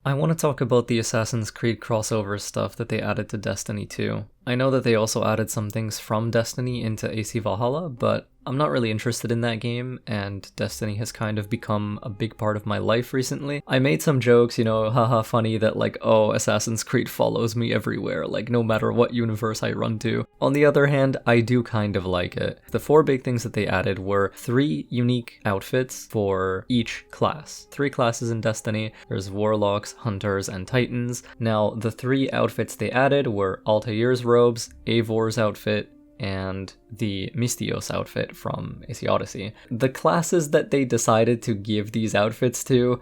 I want to talk about the Assassin's Creed crossover stuff that they added to Destiny 2. I know that they also added some things from Destiny into AC Valhalla, but I'm not really interested in that game, and Destiny has kind of become a big part of my life recently. I made some jokes, haha funny, that like, oh, Assassin's Creed follows me everywhere, like no matter what universe I run to. On the other hand, I do kind of like it. The 4 big things that they added were 3 unique outfits for each class. 3 classes in Destiny. There's Warlocks, Hunters, and Titans. Now, the 3 outfits they added were Altair's robes, Eivor's outfit, and the Misthios outfit from AC Odyssey. The classes that they decided to give these outfits to,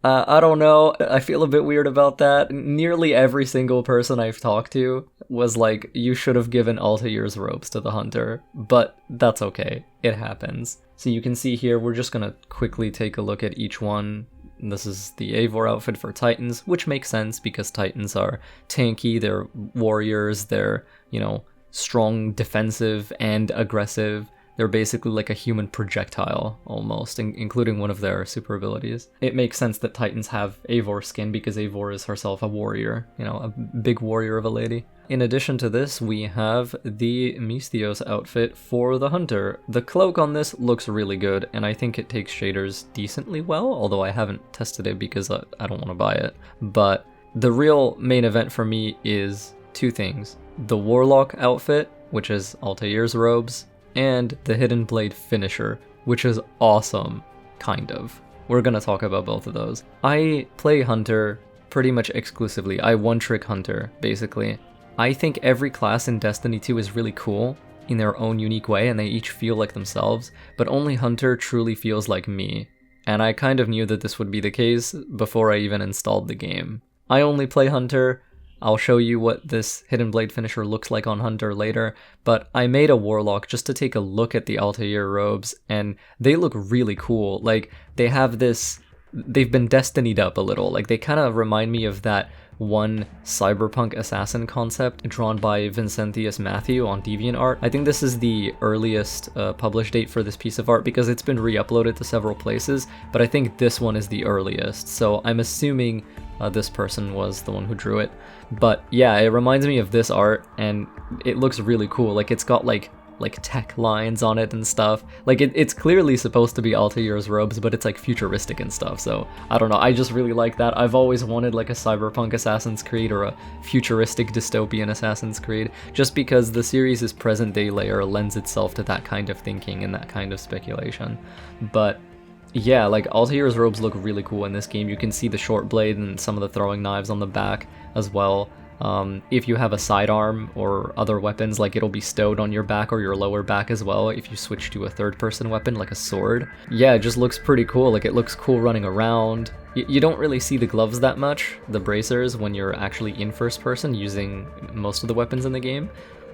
I don't know, I feel a bit weird about that. Nearly every single person I've talked to was like, you should have given Altair's robes to the Hunter, but that's okay, it happens. So you can see here, we're just gonna quickly take a look at each one. This is the Eivor outfit for Titans, which makes sense because Titans are tanky, they're warriors, they're, strong, defensive, and aggressive. They're basically like a human projectile, almost, including one of their super abilities. It makes sense that Titans have Eivor skin because Eivor is herself a warrior, a big warrior of a lady. In addition to this, we have the Misthios outfit for the Hunter. The cloak on this looks really good, and I think it takes shaders decently well, although I haven't tested it because I don't want to buy it. But the real main event for me is 2 things. The Warlock outfit, which is Altair's robes, and the Hidden Blade finisher, which is awesome, kind of. We're gonna talk about both of those. I play Hunter pretty much exclusively. I one-trick Hunter, basically. I think every class in Destiny 2 is really cool in their own unique way, and they each feel like themselves, but only Hunter truly feels like me. And I kind of knew that this would be the case before I even installed the game. I only play Hunter. I'll show you what this Hidden Blade finisher looks like on Hunter later, but I made a Warlock just to take a look at the Altair robes, and they look really cool. Like, they have this, they've been Destinied up a little. Like, they kind of remind me of that one cyberpunk assassin concept drawn by VincentiusMatthew on DeviantArt. I think this is the earliest published date for this piece of art because it's been re-uploaded to several places, but I think this one is the earliest, so I'm assuming this person was the one who drew it. But yeah, it reminds me of this art, and it looks really cool. Like, it's got like tech lines on it and stuff. Like, it's clearly supposed to be Altair's robes, but it's like futuristic and stuff. So I don't know, I just really like that. I've always wanted like a cyberpunk Assassin's Creed or a futuristic dystopian Assassin's Creed, just because the series' present day layer lends itself to that kind of thinking and that kind of speculation. But yeah, like, Altair's robes look really cool in this game. You can see the short blade and some of the throwing knives on the back as well. If you have a sidearm or other weapons, like, it'll be stowed on your back or your lower back as well if you switch to a third-person weapon, like a sword. Yeah, it just looks pretty cool. Like, it looks cool running around. You don't really see the gloves that much, the bracers, when you're actually in first person using most of the weapons in the game,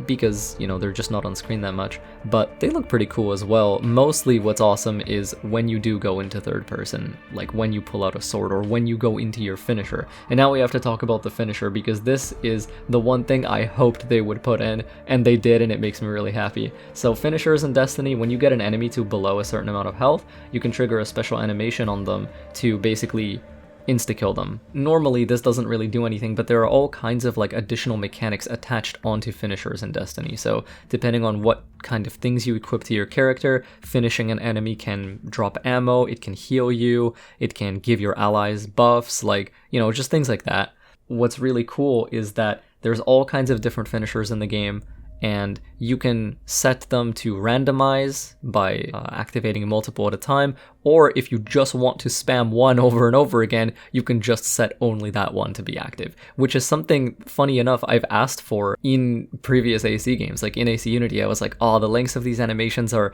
because, they're just not on screen that much, but they look pretty cool as well. Mostly what's awesome is when you do go into third person, like when you pull out a sword or when you go into your finisher. And now we have to talk about the finisher, because this is the one thing I hoped they would put in, and they did, and it makes me really happy. So finishers in Destiny, when you get an enemy to below a certain amount of health, you can trigger a special animation on them to basically insta-kill them. Normally this doesn't really do anything, but there are all kinds of like additional mechanics attached onto finishers in Destiny. So depending on what kind of things you equip to your character, finishing an enemy can drop ammo, it can heal you, it can give your allies buffs, like, just things like that. What's really cool is that there's all kinds of different finishers in the game, and you can set them to randomize by activating multiple at a time, or if you just want to spam one over and over again, you can just set only that one to be active, which is something, funny enough, I've asked for in previous AC games. Like in AC Unity, I was like, oh, the lengths of these animations are,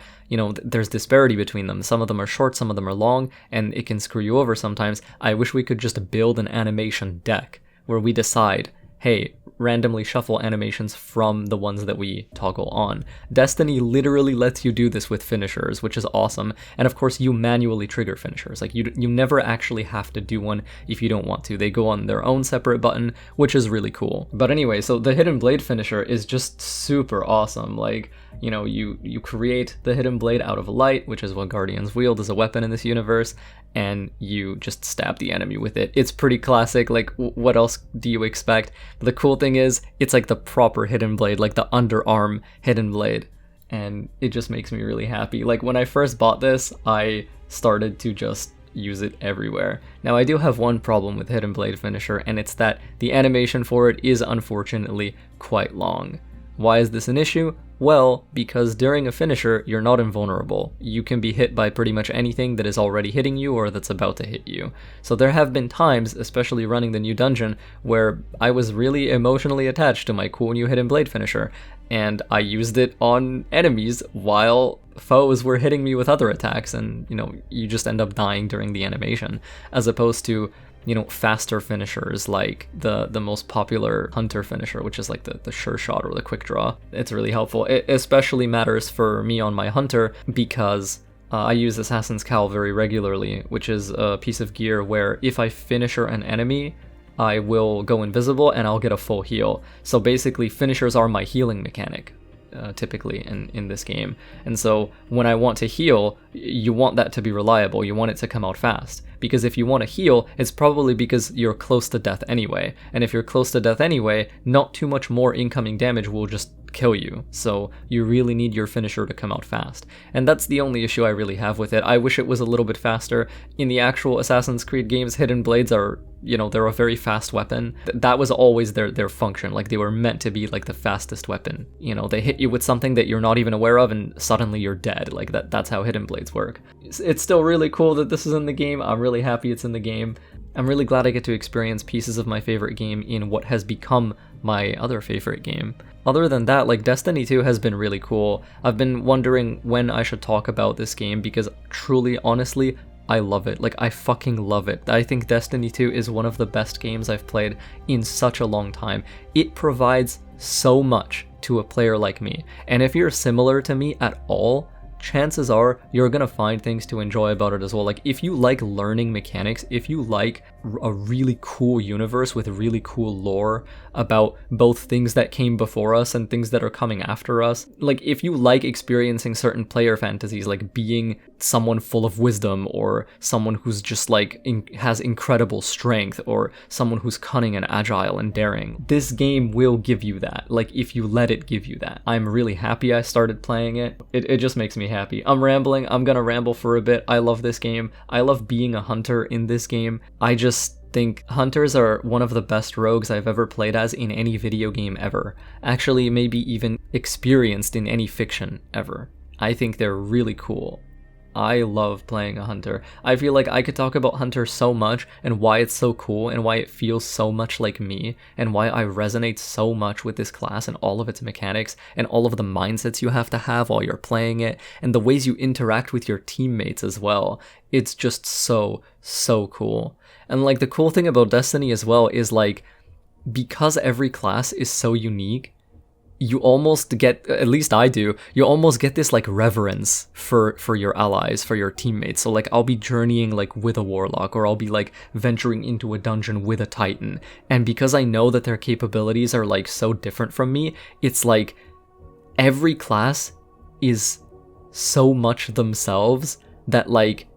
there's disparity between them. Some of them are short, some of them are long, and it can screw you over sometimes. I wish we could just build an animation deck where we decide, hey, randomly shuffle animations from the ones that we toggle on. Destiny literally lets you do this with finishers, which is awesome. And of course, you manually trigger finishers. Like, you never actually have to do one if you don't want to. They go on their own separate button, which is really cool. But anyway, so the Hidden Blade finisher is just super awesome. Like, you create the Hidden Blade out of light, which is what Guardians wield as a weapon in this universe, and you just stab the enemy with it. It's pretty classic, like what else do you expect? But the cool thing is, it's like the proper hidden blade, like the underarm hidden blade, and it just makes me really happy. Like when I first bought this, I started to just use it everywhere. Now I do have one problem with Hidden Blade Finisher, and it's that the animation for it is unfortunately quite long. Why is this an issue? Well, because during a finisher, you're not invulnerable. You can be hit by pretty much anything that is already hitting you or that's about to hit you. So there have been times, especially running the new dungeon, where I was really emotionally attached to my cool new Hidden Blade Finisher, and I used it on enemies while foes were hitting me with other attacks, and, you know, you just end up dying during the animation, as opposed to, you know, faster finishers like the most popular hunter finisher, which is like the sure shot or the quick draw. It's really helpful. It especially matters for me on my hunter because I use Assassin's Cowl very regularly, which is a piece of gear where if I finisher an enemy, I will go invisible and I'll get a full heal. So basically finishers are my healing mechanic. Typically in this game. And so when I want to heal, you want that to be reliable, you want it to come out fast. Because if you want to heal, it's probably because you're close to death anyway. And if you're close to death anyway, not too much more incoming damage will just kill you. So you really need your finisher to come out fast. And that's the only issue I really have with it. I wish it was a little bit faster. In the actual Assassin's Creed games, hidden blades are, you know, they're a very fast weapon. That was always their function. Like, they were meant to be like the fastest weapon. You know, they hit you with something that you're not even aware of and suddenly you're dead. Like that's how hidden blades work. It's still really cool that this is in the game. I'm really happy it's in the game. I'm really glad I get to experience pieces of my favorite game in what has become my other favorite game. Other than that, like, Destiny 2 has been really cool. I've been wondering when I should talk about this game because truly, honestly, I love it. Like, I fucking love it. I think Destiny 2 is one of the best games I've played in such a long time. It provides so much to a player like me. And if you're similar to me at all, chances are you're gonna find things to enjoy about it as well. Like, if you like learning mechanics, if you like a really cool universe with really cool lore about both things that came before us and things that are coming after us, like if you like experiencing certain player fantasies, like being someone full of wisdom or someone who's just like has incredible strength or someone who's cunning and agile and daring, this game will give you that. Like, if you let it give you that. I'm really happy I started playing it. It just makes me happy. I'm rambling. I'm gonna ramble for a bit. I love this game. I love being a hunter in this game. I just think hunters are one of the best rogues I've ever played as in any video game ever. Actually, maybe even experienced in any fiction ever. I think they're really cool. I love playing a hunter. I feel like I could talk about Hunter so much and why it's so cool and why it feels so much like me and why I resonate so much with this class and all of its mechanics and all of the mindsets you have to have while you're playing it and the ways you interact with your teammates as well. It's just so cool. And like, the cool thing about Destiny as well is, like, because every class is so unique, you almost get, at least I do, you almost get this like reverence for your allies, for your teammates. So like, I'll be journeying like with a warlock, or I'll be like venturing into a dungeon with a titan, and because I know that their capabilities are like so different from me, it's like every class is so much themselves that like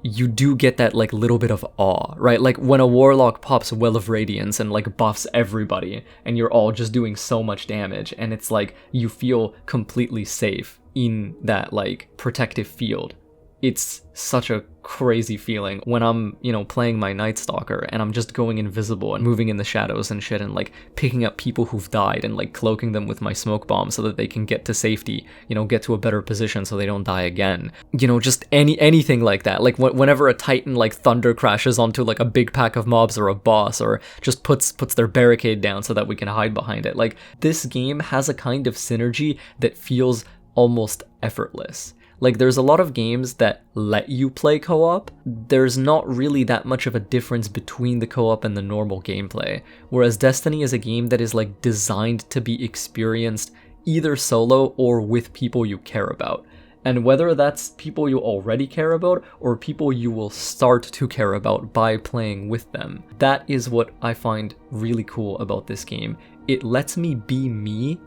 you do get that like little bit of awe, right? Like when a warlock pops Well of Radiance and like buffs everybody and you're all just doing so much damage, and it's like you feel completely safe in that like protective field. It's such a crazy feeling when I'm, you know, playing my Night Stalker and I'm just going invisible and moving in the shadows and shit and like picking up people who've died and like cloaking them with my smoke bomb so that they can get to safety, you know, get to a better position so they don't die again. You know, just anything like that. Like whenever a titan like thunder crashes onto like a big pack of mobs or a boss, or just puts their barricade down so that we can hide behind it. Like, this game has a kind of synergy that feels almost effortless. Like, there's a lot of games that let you play co-op. There's not really that much of a difference between the co-op and the normal gameplay, whereas Destiny is a game that is like designed to be experienced either solo or with people you care about. And whether that's people you already care about or people you will start to care about by playing with them, that is what I find really cool about this game. It lets me be me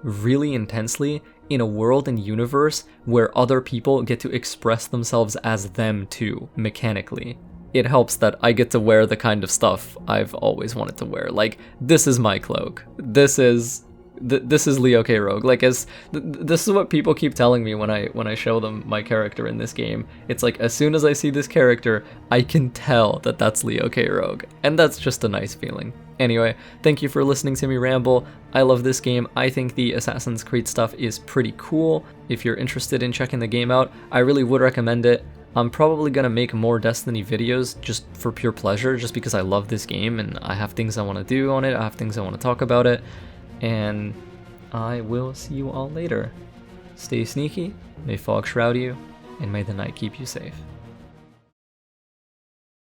really intensely in a world and universe where other people get to express themselves as them too, mechanically. It helps that I get to wear the kind of stuff I've always wanted to wear. Like, this is my cloak. This is LeoKRogue. Like, this is what people keep telling me when I show them my character in this game. It's like, as soon as I see this character, I can tell that that's LeoKRogue, and that's just a nice feeling. Anyway, thank you for listening to me ramble. I love this game. I think the Assassin's Creed stuff is pretty cool. If you're interested in checking the game out, I really would recommend it. I'm probably gonna make more Destiny videos just for pure pleasure, just because I love this game and I have things I want to do on it, I have things I want to talk about it, and I will see you all later. Stay sneaky, may fog shroud you, and may the night keep you safe.